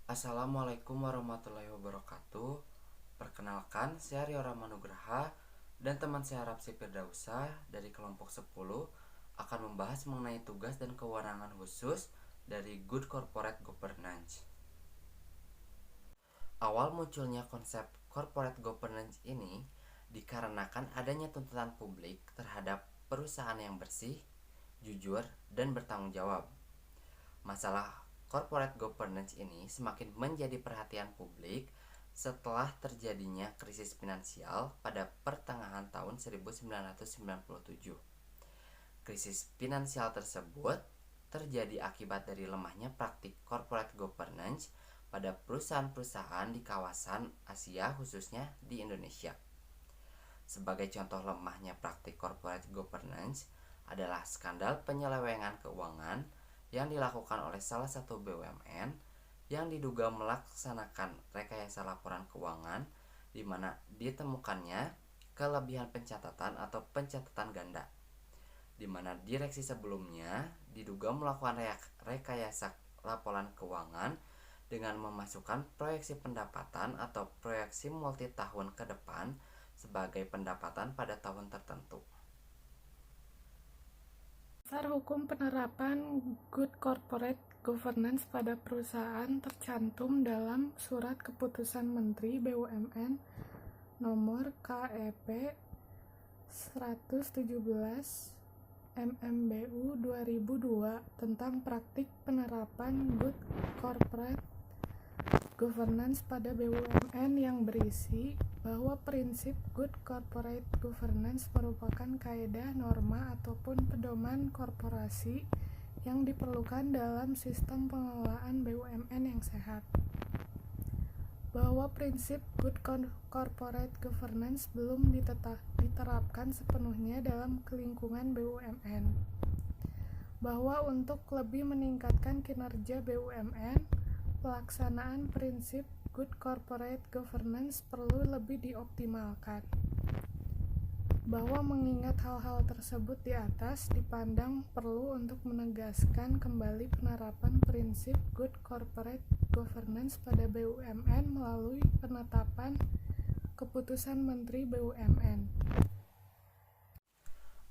Assalamualaikum warahmatullahi wabarakatuh. Perkenalkan, saya Rio Ramanugraha dan teman saya Rapsi Firdausa dari kelompok 10 akan membahas mengenai tugas dan kewenangan khusus dari Good Corporate Governance. Awal munculnya konsep corporate governance ini dikarenakan adanya tuntutan publik terhadap perusahaan yang bersih, jujur, dan bertanggung jawab. Masalah corporate governance ini semakin menjadi perhatian publik setelah terjadinya krisis finansial pada pertengahan tahun 1997. Krisis finansial tersebut terjadi akibat dari lemahnya praktik corporate governance pada perusahaan-perusahaan di kawasan Asia, khususnya di Indonesia. Sebagai contoh lemahnya praktik corporate governance adalah skandal penyelewengan keuangan yang dilakukan oleh salah satu BUMN yang diduga melaksanakan rekayasa laporan keuangan di mana ditemukannya kelebihan pencatatan atau pencatatan ganda, di mana direksi sebelumnya diduga melakukan rekayasa laporan keuangan dengan memasukkan proyeksi pendapatan atau proyeksi multi tahun ke depan sebagai pendapatan pada tahun tertentu. Dasar hukum penerapan Good Corporate Governance pada perusahaan tercantum dalam Surat Keputusan Menteri BUMN Nomor KEP 117 MMBU 2002 tentang praktik penerapan Good Corporate Governance pada BUMN yang berisi bahwa prinsip Good Corporate Governance merupakan kaedah, norma, ataupun pedoman korporasi yang diperlukan dalam sistem pengelolaan BUMN yang sehat. Bahwa prinsip Good Corporate Governance belum diterapkan sepenuhnya dalam lingkungan BUMN. Bahwa untuk lebih meningkatkan kinerja BUMN, pelaksanaan prinsip Good Corporate Governance perlu lebih dioptimalkan. Bahwa mengingat hal-hal tersebut di atas, dipandang perlu untuk menegaskan kembali penerapan prinsip Good Corporate Governance pada BUMN melalui penetapan Keputusan Menteri BUMN.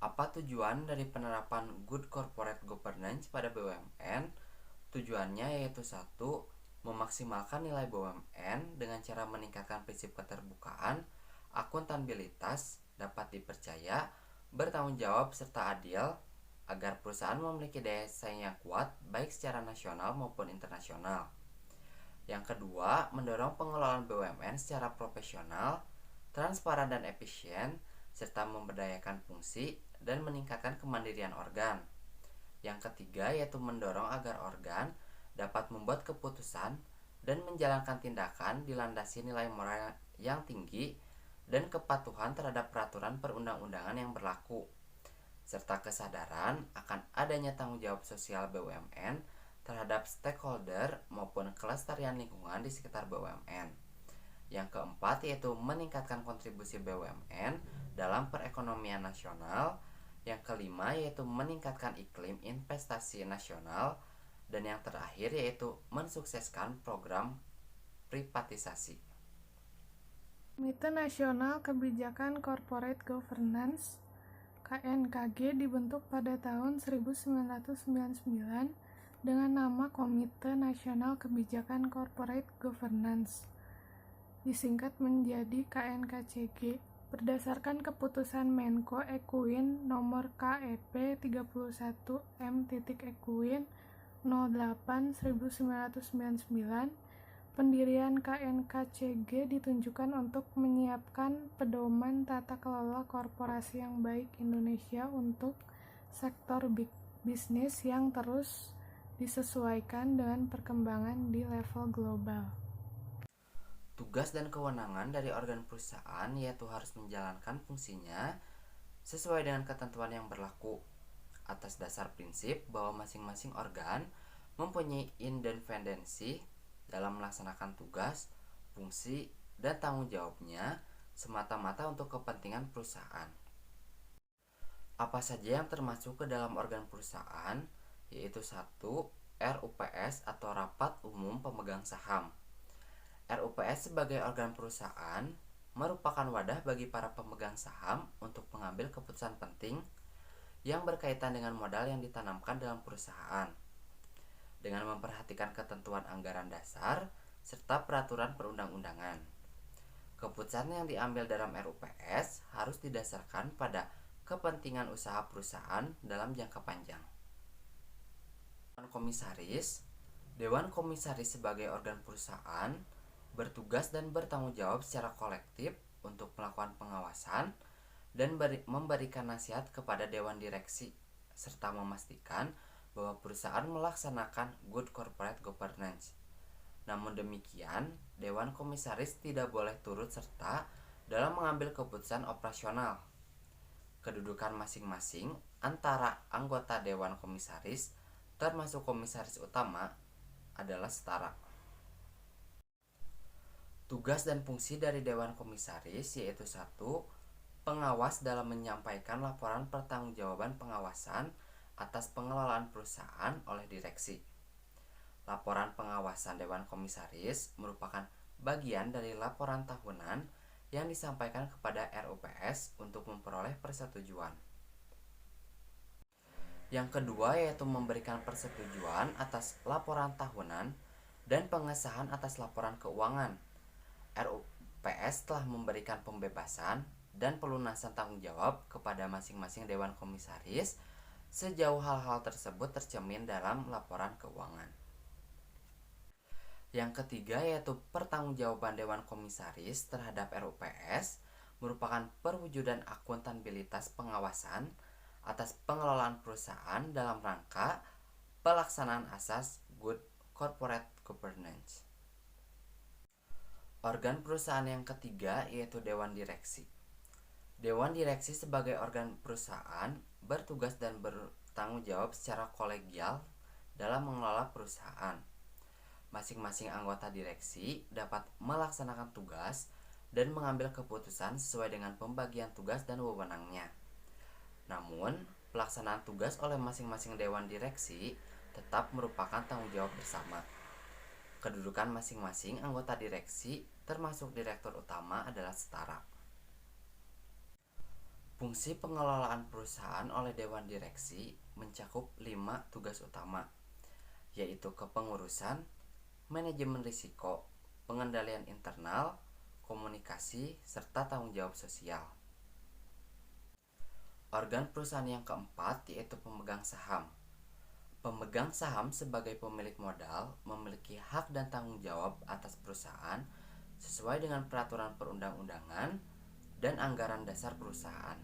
Apa tujuan dari penerapan Good Corporate Governance pada BUMN? Tujuannya yaitu 1. Memaksimalkan nilai BUMN dengan cara meningkatkan prinsip keterbukaan, akuntabilitas, dapat dipercaya, bertanggung jawab, serta adil, agar perusahaan memiliki daya saing yang kuat baik secara nasional maupun internasional. Yang kedua, mendorong pengelolaan BUMN secara profesional, transparan dan efisien, serta memberdayakan fungsi dan meningkatkan kemandirian organ. Yang ketiga, yaitu mendorong agar organ dapat membuat keputusan dan menjalankan tindakan dilandasi nilai moral yang tinggi dan kepatuhan terhadap peraturan perundang-undangan yang berlaku, serta kesadaran akan adanya tanggung jawab sosial BUMN terhadap stakeholder maupun kelestarian lingkungan di sekitar BUMN. Yang keempat, yaitu meningkatkan kontribusi BUMN dalam perekonomian nasional. Yang kelima, yaitu meningkatkan iklim investasi nasional. Dan yang terakhir, yaitu mensukseskan program privatisasi. Komite Nasional Kebijakan Corporate Governance KNKG dibentuk pada tahun 1999 dengan nama Komite Nasional Kebijakan Corporate Governance, disingkat menjadi KNKCG, berdasarkan keputusan Menko Ekuin nomor KEP 31 M.Ekuin 08/1999. Pendirian KNKCG ditunjukkan untuk menyiapkan pedoman tata kelola korporasi yang baik Indonesia untuk sektor bisnis yang terus disesuaikan dengan perkembangan di level global. Tugas dan kewenangan dari organ perusahaan yaitu harus menjalankan fungsinya sesuai dengan ketentuan yang berlaku atas dasar prinsip bahwa masing-masing organ mempunyai independensi dalam melaksanakan tugas, fungsi, dan tanggung jawabnya semata-mata untuk kepentingan perusahaan. Apa saja yang termasuk ke dalam organ perusahaan? Yaitu 1. RUPS atau Rapat Umum Pemegang saham. RUPS sebagai organ perusahaan merupakan wadah bagi para pemegang saham untuk mengambil keputusan penting yang berkaitan dengan modal yang ditanamkan dalam perusahaan, dengan memperhatikan ketentuan anggaran dasar serta peraturan perundang-undangan. Keputusan yang diambil dalam RUPS harus didasarkan pada kepentingan usaha perusahaan dalam jangka panjang. Dewan Komisaris sebagai organ perusahaan bertugas dan bertanggung jawab secara kolektif untuk melakukan pengawasan dan memberikan nasihat kepada Dewan Direksi serta memastikan bahwa perusahaan melaksanakan good corporate governance. Namun demikian, Dewan Komisaris tidak boleh turut serta dalam mengambil keputusan operasional. Kedudukan masing-masing antara anggota Dewan Komisaris termasuk komisaris utama adalah setara. Tugas dan fungsi dari Dewan Komisaris yaitu 1. Pengawas dalam menyampaikan laporan pertanggungjawaban pengawasan atas pengelolaan perusahaan oleh direksi. Laporan pengawasan Dewan Komisaris merupakan bagian dari laporan tahunan yang disampaikan kepada RUPS untuk memperoleh persetujuan. Yang kedua yaitu memberikan persetujuan atas laporan tahunan dan pengesahan atas laporan keuangan. RUPS telah memberikan pembebasan dan pelunasan tanggung jawab kepada masing-masing Dewan Komisaris sejauh hal-hal tersebut tercermin dalam laporan keuangan. Yang ketiga yaitu pertanggungjawaban Dewan Komisaris terhadap RUPS merupakan perwujudan akuntabilitas pengawasan atas pengelolaan perusahaan dalam rangka pelaksanaan asas good corporate governance. Organ perusahaan yang ketiga yaitu Dewan Direksi. Dewan Direksi sebagai organ perusahaan bertugas dan bertanggung jawab secara kolegial dalam mengelola perusahaan. Masing-masing anggota direksi dapat melaksanakan tugas dan mengambil keputusan sesuai dengan pembagian tugas dan wewenangnya. Namun, pelaksanaan tugas oleh masing-masing Dewan Direksi tetap merupakan tanggung jawab bersama. Kedudukan masing-masing anggota direksi termasuk direktur utama adalah setara. Fungsi pengelolaan perusahaan oleh Dewan Direksi mencakup 5 tugas utama, yaitu kepengurusan, manajemen risiko, pengendalian internal, komunikasi, serta tanggung jawab sosial. Organ perusahaan yang keempat yaitu pemegang saham. Pemegang saham sebagai pemilik modal memiliki hak dan tanggung jawab atas perusahaan sesuai dengan peraturan perundang-undangan dan anggaran dasar perusahaan.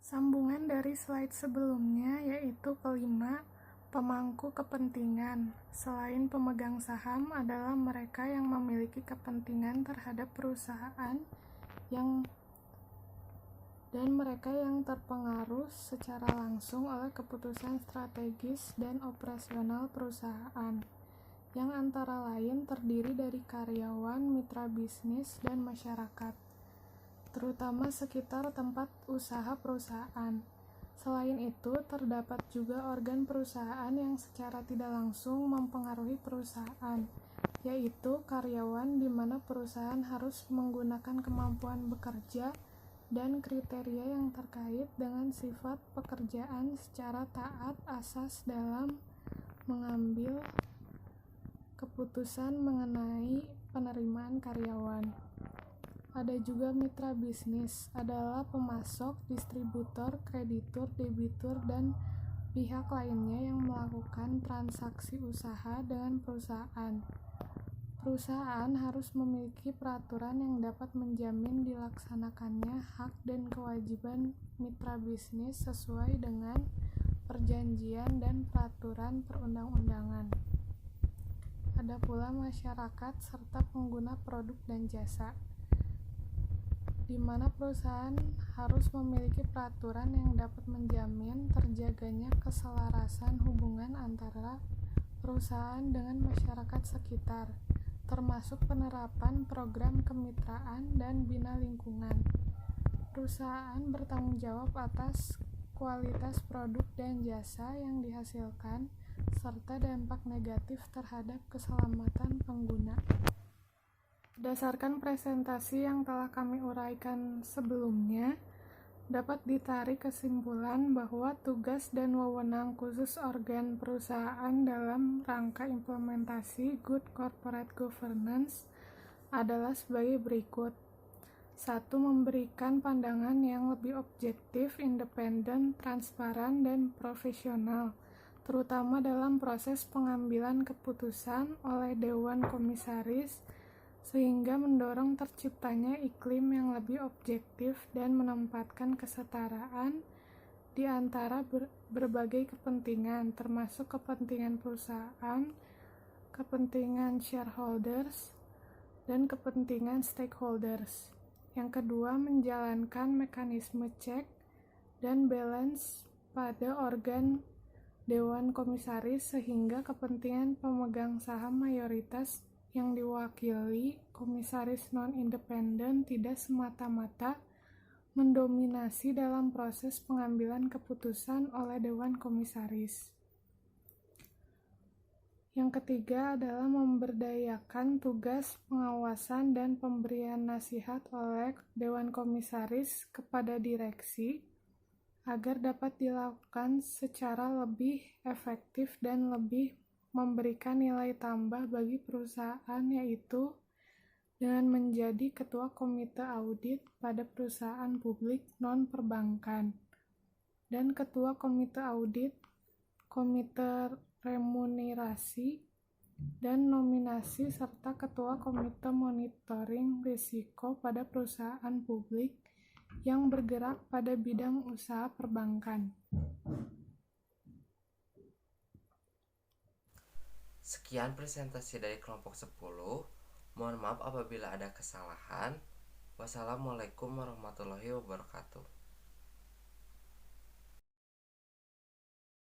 Sambungan dari slide sebelumnya yaitu kelima, pemangku kepentingan. Selain pemegang saham adalah mereka yang memiliki kepentingan terhadap perusahaan dan mereka yang terpengaruh secara langsung oleh keputusan strategis dan operasional perusahaan, yang antara lain terdiri dari karyawan, mitra bisnis, dan masyarakat, terutama sekitar tempat usaha perusahaan. Selain itu, terdapat juga organ perusahaan yang secara tidak langsung mempengaruhi perusahaan, yaitu karyawan di mana perusahaan harus menggunakan kemampuan bekerja dan kriteria yang terkait dengan sifat pekerjaan secara taat asas dalam mengambil keputusan mengenai penerimaan karyawan. Ada juga mitra bisnis, adalah pemasok, distributor, kreditur, debitur, dan pihak lainnya yang melakukan transaksi usaha dengan perusahaan. Perusahaan harus memiliki peraturan yang dapat menjamin dilaksanakannya hak dan kewajiban mitra bisnis sesuai dengan perjanjian dan peraturan perundang-undangan. Ada pula masyarakat serta pengguna produk dan jasa, di mana perusahaan harus memiliki peraturan yang dapat menjamin terjaganya keselarasan hubungan antara perusahaan dengan masyarakat sekitar, termasuk penerapan program kemitraan dan bina lingkungan. Perusahaan bertanggung jawab atas kualitas produk dan jasa yang dihasilkan, serta dampak negatif terhadap keselamatan pengguna. Berdasarkan presentasi yang telah kami uraikan sebelumnya, dapat ditarik kesimpulan bahwa tugas dan wewenang khusus organ perusahaan dalam rangka implementasi Good Corporate Governance adalah sebagai berikut. 1. Memberikan pandangan yang lebih objektif, independen, transparan, dan profesional, terutama dalam proses pengambilan keputusan oleh Dewan Komisaris, sehingga mendorong terciptanya iklim yang lebih objektif dan menempatkan kesetaraan di antara berbagai kepentingan, termasuk kepentingan perusahaan, kepentingan shareholders, dan kepentingan stakeholders. Yang kedua, menjalankan mekanisme check dan balance pada organ Dewan Komisaris sehingga kepentingan pemegang saham mayoritas yang diwakili komisaris non-independen tidak semata-mata mendominasi dalam proses pengambilan keputusan oleh Dewan Komisaris. Yang ketiga adalah memberdayakan tugas pengawasan dan pemberian nasihat oleh Dewan Komisaris kepada direksi agar dapat dilakukan secara lebih efektif dan lebih memberikan nilai tambah bagi perusahaan, yaitu dengan menjadi ketua komite audit pada perusahaan publik non-perbankan dan ketua komite audit, komite remunerasi dan nominasi, serta ketua komite monitoring risiko pada perusahaan publik yang bergerak pada bidang usaha perbankan. Sekian presentasi dari kelompok 10. Mohon maaf apabila ada kesalahan. Wassalamualaikum warahmatullahi wabarakatuh.